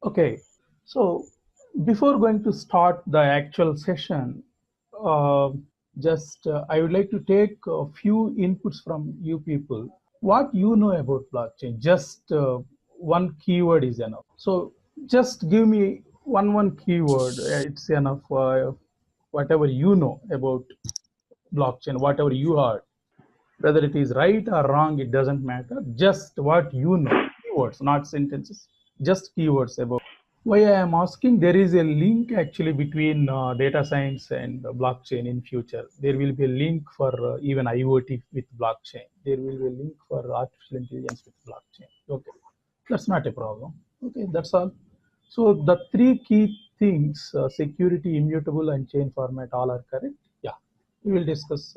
Okay, so before going to start the actual session, uh, just I would like to take a few inputs from you people. What you know about blockchain? Just one keyword is enough. So just give me one keyword. It's enough. Whatever you know about blockchain, whatever you heard, whether it is right or wrong, it doesn't matter. Just what you know, keywords, not sentences, just keywords about. Why I am asking, there is a link actually between data science and blockchain in future. There will be a link for even IoT with blockchain. There will be a link for artificial intelligence with blockchain. Okay, that's not a problem. Okay, that's all. So the three key things, security, immutable, and chain format, all are correct. Yeah, we will discuss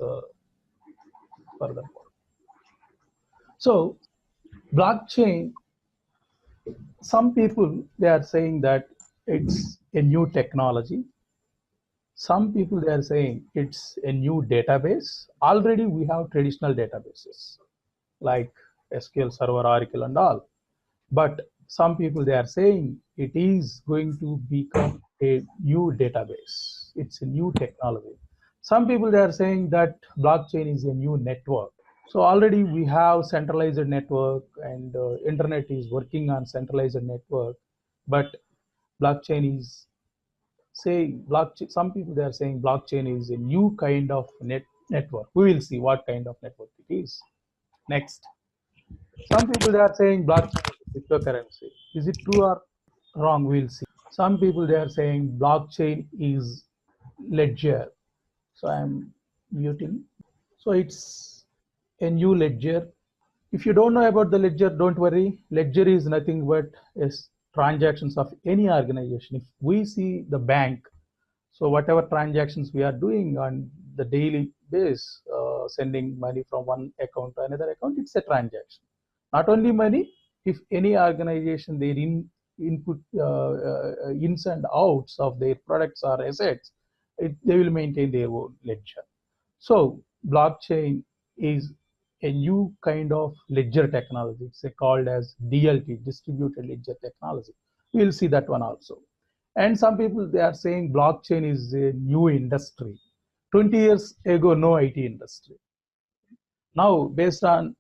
further. So blockchain, some people they are saying that it's a new technology. Some people they are saying it's a new database. Already we have traditional databases like SQL Server, Oracle, and all. But some people they are saying it is going to become a new database. It's a new technology. Some people they are saying that blockchain is a new network. So already we have centralized network and internet is working on centralized network, but blockchain is saying blockchain. Some people they are saying blockchain is a new kind of network. We will see what kind of network it is. Next, some people they are saying blockchain is a cryptocurrency. Is it true or wrong? We'll see. Some people they are saying blockchain is ledger. So I'm muting. So it's a new ledger. If you don't know about the ledger, don't worry. Ledger is nothing but is transactions of any organization. If we see the bank, so whatever transactions we are doing on the daily base, sending money from one account to another account, it's a transaction. Not only money, if any organization their input ins and outs of their products or assets, they will maintain their own ledger. So blockchain is a new kind of ledger technology. It's called as DLT, distributed ledger technology. We'll see that one also. And some people they are saying blockchain is a new industry. 20 years ago, no IT industry. Now, based on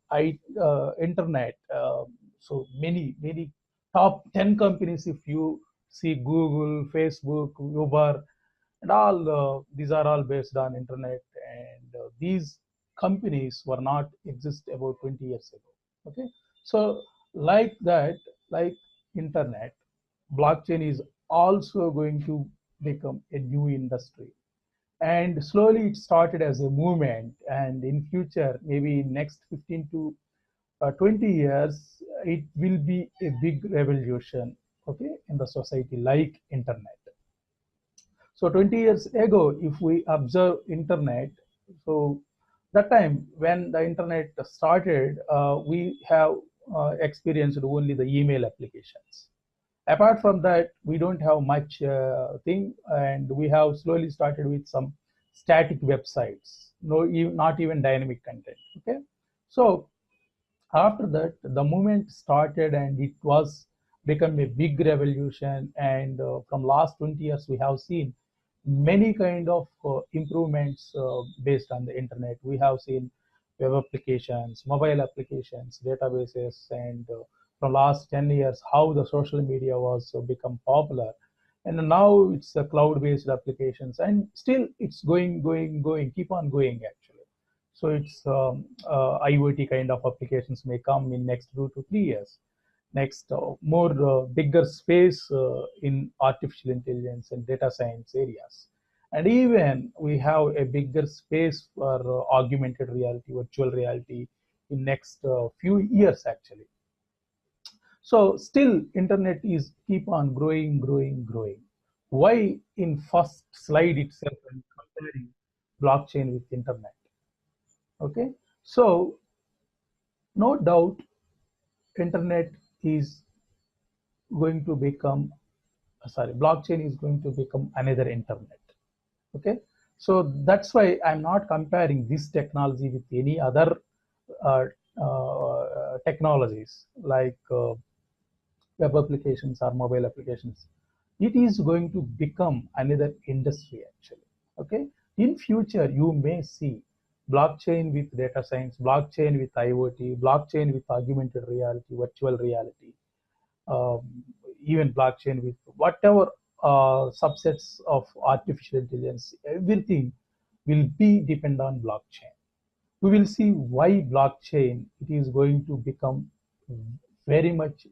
internet, so many top 10 companies, if you see Google, Facebook, Uber, and all these are all based on internet, and these companies were not exist about 20 years ago. Okay, so like that, like internet, blockchain is also going to become a new industry, and slowly it started as a movement, and in future maybe next 15 to 20 years it will be a big revolution, okay, in the society like internet. So 20 years ago, if we observe internet, so that time when the internet started, we have experienced only the email applications. Apart from that, we don't have much thing, and we have slowly started with some static websites, no, not even dynamic content. Okay, so after that, the movement started, and it was become a big revolution. And from last 20 years, we have seen many kind of improvements based on the internet. We have seen web applications, mobile applications, databases, and from last 10 years, how the social media was become popular. And now it's cloud-based applications, and still it's going, keep on going actually. So it's IoT kind of applications may come in next 2 to 3 years. Next, more bigger space in artificial intelligence and data science areas. And even we have a bigger space for augmented reality, virtual reality in next few years actually. So still internet is keep on growing. Why in first slide itself I'm comparing blockchain with internet? Okay, so no doubt internet is going to become blockchain is going to become another internet. Okay, so that's why I'm not comparing this technology with any other uh, technologies like web applications or mobile applications, it is going to become another industry actually. Okay, in future you may see blockchain with data science, blockchain with IoT, blockchain with augmented reality, virtual reality, um, even blockchain with whatever subsets of artificial intelligence, everything will be depend on blockchain. We will see why blockchain it is going to become very much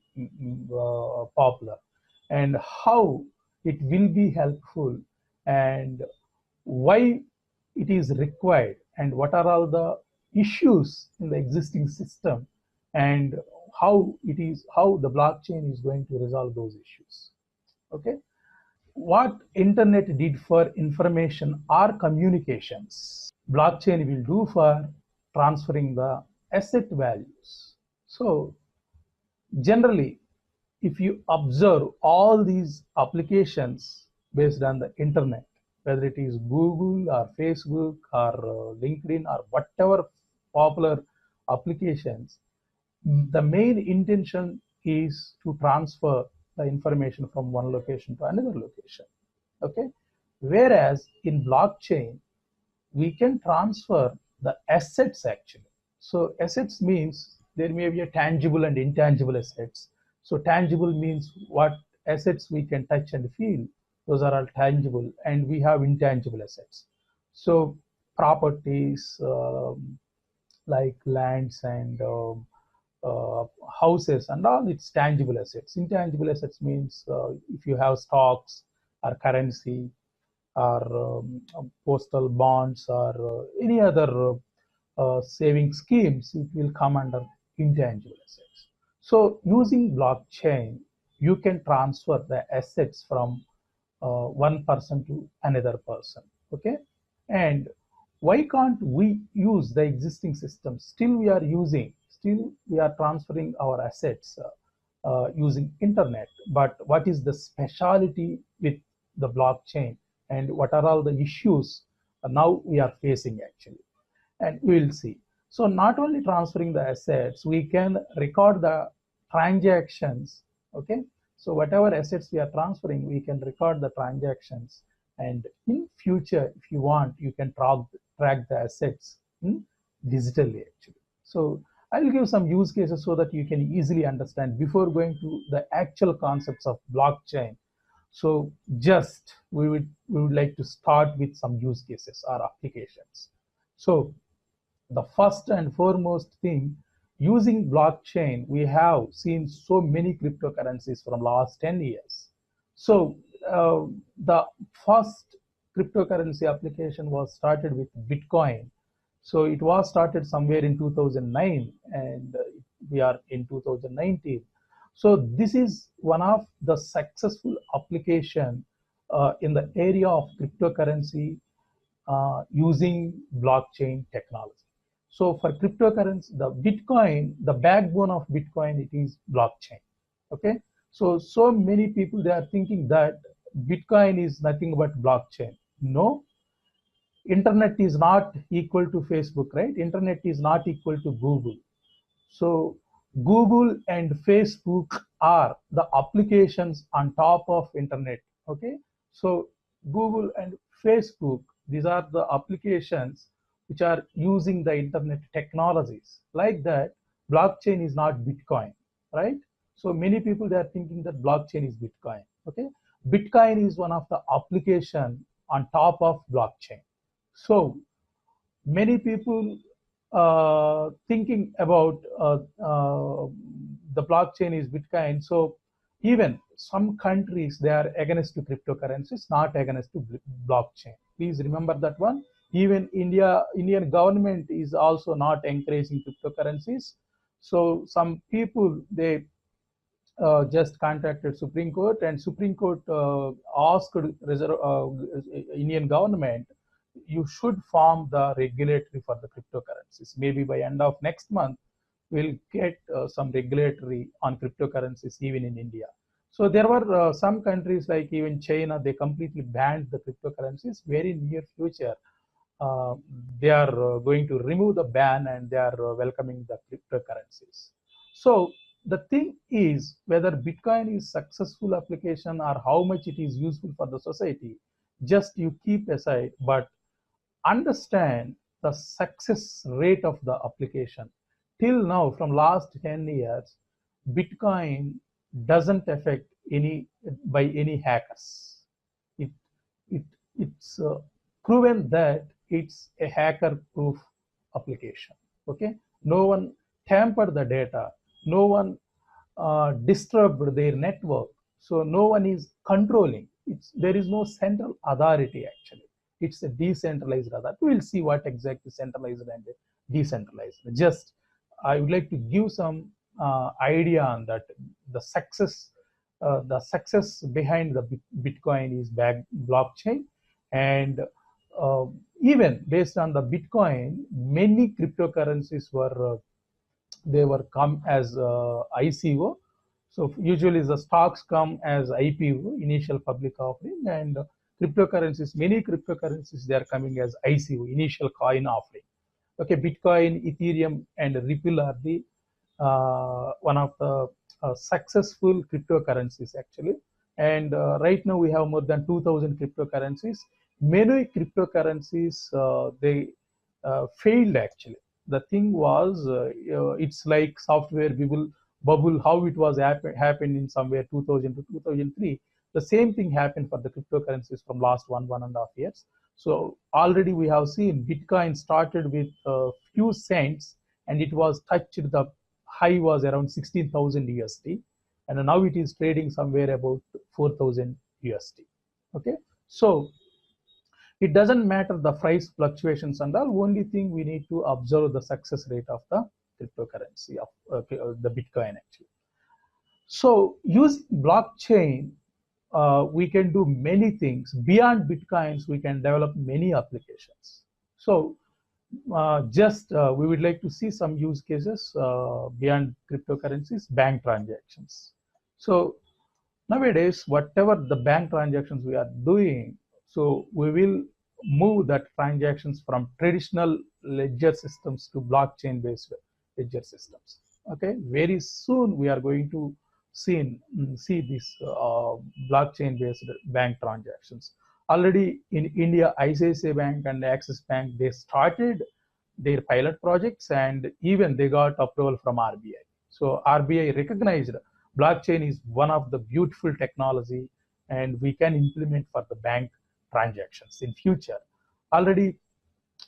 popular, and how it will be helpful, and why it is required, and what are all the issues in the existing system, and how the blockchain is going to resolve those issues. Okay, what internet did for information or communications, blockchain will do for transferring the asset values. So generally, if you observe all these applications based on the internet, whether it is Google or Facebook or LinkedIn or whatever popular applications, the main intention is to transfer the information from one location to another location. Okay, whereas in blockchain we can transfer the assets actually. So assets means there may be a tangible and intangible assets. So tangible means what assets we can touch and feel. Those are all tangible, and we have intangible assets. So properties, like lands and houses and all, it's tangible assets. Intangible assets means if you have stocks or currency or postal bonds or any other saving schemes, it will come under intangible assets. So using blockchain, you can transfer the assets from one person to another person. Okay, and why can't we use the existing system? Still we are transferring our assets using internet. But what is the speciality with the blockchain, and what are all the issues now we are facing actually? And we will see. So not only transferring the assets, we can record the transactions. Okay, so whatever assets we are transferring, we can record the transactions, and in future if you want, you can track the assets digitally actually. So I will give some use cases so that you can easily understand before going to the actual concepts of blockchain. So just we would like to start with some use cases or applications. So the first and foremost thing, using blockchain, we have seen so many cryptocurrencies from last 10 years. So the first cryptocurrency application was started with Bitcoin. So it was started somewhere in 2009, and we are in 2019. So this is one of the successful application in the area of cryptocurrency using blockchain technology. So for cryptocurrency, the Bitcoin, the backbone of Bitcoin, it is blockchain. Okay. So many people, they are thinking that Bitcoin is nothing but blockchain. No, internet is not equal to Facebook, right? Internet is not equal to Google. So Google and Facebook are the applications on top of internet. Okay. So Google and Facebook, these are the applications which are using the internet technologies. Like that, blockchain is not Bitcoin, right? So many people, they are thinking that blockchain is Bitcoin. Okay. Bitcoin is one of the application on top of blockchain. So many people thinking about the blockchain is Bitcoin. So even some countries, they are against to cryptocurrencies, not against to blockchain. Please remember that one. Even Indian government is also not encouraging cryptocurrencies. So some people, they just contacted Supreme Court, and Supreme Court asked Indian government, you should form the regulatory for the cryptocurrencies. Maybe by end of next month, we'll get some regulatory on cryptocurrencies even in India. So there were some countries like even China, they completely banned the cryptocurrencies. Very near future, uh, they are going to remove the ban, and they are welcoming the cryptocurrencies. So the thing is whether Bitcoin is successful application or how much it is useful for the society, just you keep aside, but understand the success rate of the application. Till now, from last 10 years, Bitcoin doesn't affect any by any hackers. It, it, it's proven that it's a hacker-proof application. Okay, no one tampered the data, no one disturbed their network, so no one is controlling. There is no central authority actually. It's a decentralized authority. We'll see what exactly centralized and decentralized. Just I would like to give some idea on that. The success behind the Bitcoin is blockchain, and uh, even based on the Bitcoin, many cryptocurrencies were they were come as ICO. So usually the stocks come as IPO, initial public offering, and cryptocurrencies, many cryptocurrencies, they are coming as ICO, initial coin offering. Okay, Bitcoin, Ethereum, and Ripple are the one of the successful cryptocurrencies actually. And right now we have more than 2,000 cryptocurrencies. Many cryptocurrencies they failed actually. The thing was, it's like software bubble, how it was happened in somewhere 2000 to 2003. The same thing happened for the cryptocurrencies from last one and a half years. So already we have seen Bitcoin started with a few cents, and it was touched, the high was around 16,000 USD, and now it is trading somewhere about 4,000 USD. Okay, so it doesn't matter the price fluctuations and all. Only thing we need to observe the success rate of the cryptocurrency of the Bitcoin actually. So using blockchain, we can do many things. Beyond Bitcoins, we can develop many applications. So just we would like to see some use cases beyond cryptocurrencies, bank transactions. So nowadays, whatever the bank transactions we are doing, so we will move that transactions from traditional ledger systems to blockchain based ledger systems. Okay, very soon we are going to see this blockchain based bank transactions. Already in India, ICICI Bank and Axis Bank, they started their pilot projects, and even they got approval from RBI. So RBI recognized blockchain is one of the beautiful technology, and we can implement for the bank transactions in future. Already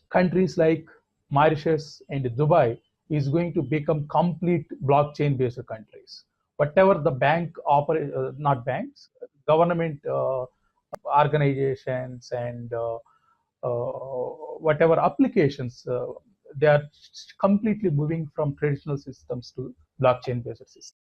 countries like Mauritius and Dubai is going to become complete blockchain based countries. Whatever the bank operate, not banks, government organizations and whatever applications, they are completely moving from traditional systems to blockchain based systems.